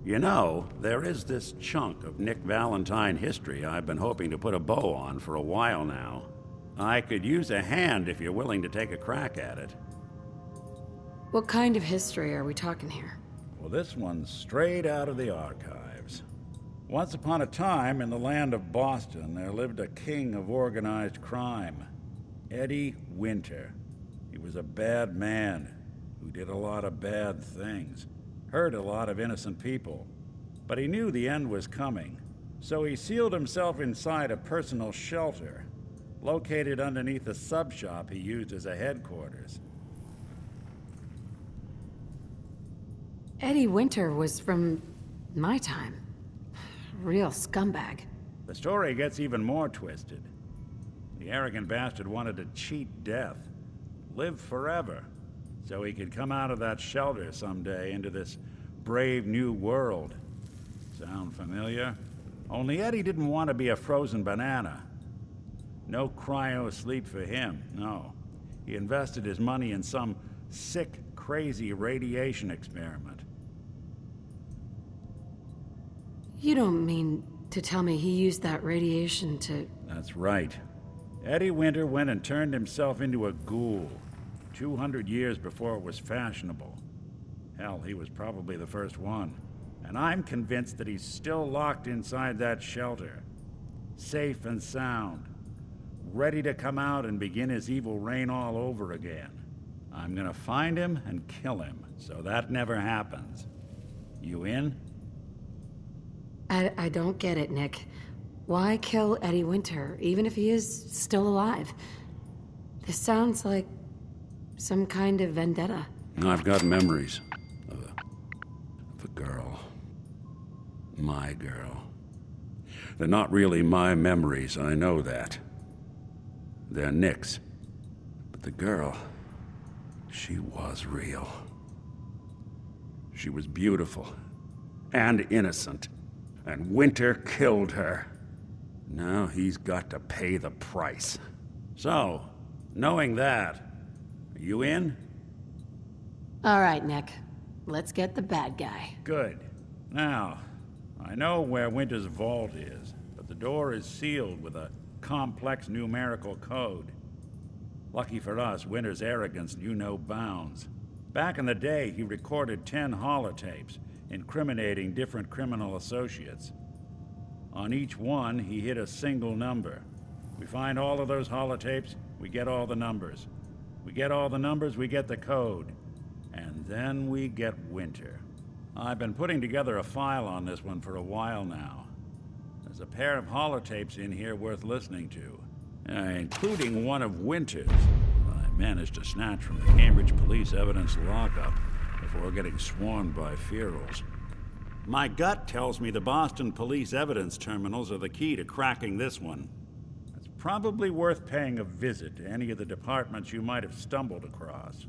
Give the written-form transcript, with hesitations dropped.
You know, there is this chunk of Nick Valentine history I've been hoping to put a bow on for a while now. I could use a hand if you're willing to take a crack at it. What kind of history are we talking here? Well, this one's straight out of the archives. Once upon a time, in the land of Boston, there lived a king of organized crime, Eddie Winter. He was a bad man who did a lot of bad things, hurt a lot of innocent people. But he knew the end was coming, so he sealed himself inside a personal shelter, located underneath a sub-shop he used as a headquarters. Eddie Winter was from my time. Real scumbag. The story gets even more twisted. The arrogant bastard wanted to cheat death, live forever, so he could come out of that shelter someday into this brave new world. Sound familiar? Only Eddie didn't want to be a frozen banana. No cryo sleep for him, no. He invested his money in some sick, crazy radiation experiment. You don't mean to tell me he used that radiation to... That's right. Eddie Winter went and turned himself into a ghoul, 200 years before it was fashionable. Hell, he was probably the first one. And I'm convinced that he's still locked inside that shelter, safe and sound, ready to come out and begin his evil reign all over again. I'm gonna find him and kill him, so that never happens. You in? I don't get it, Nick. Why kill Eddie Winter, even if he is still alive? This sounds like some kind of vendetta. I've got memories of a girl. My girl. They're not really my memories, I know that. They're Nick's. But the girl, she was real. She was beautiful and innocent. And Winter killed her. Now he's got to pay the price. So, knowing that, are you in? All right, Nick. Let's get the bad guy. Good. Now, I know where Winter's vault is, but the door is sealed with a complex numerical code. Lucky for us, Winter's arrogance knew no bounds. Back in the day, he recorded 10 holotapes, incriminating different criminal associates. On each one, he hit a single number. We find all of those holotapes, we get all the numbers. We get all the numbers, we get the code. And then we get Winter. I've been putting together a file on this one for a while now. There's a pair of holotapes in here worth listening to, including one of Winter's I managed to snatch from the Cambridge police evidence lockup before getting swarmed by ferals. My gut tells me the Boston police evidence terminals are the key to cracking this one. It's probably worth paying a visit to any of the departments you might have stumbled across.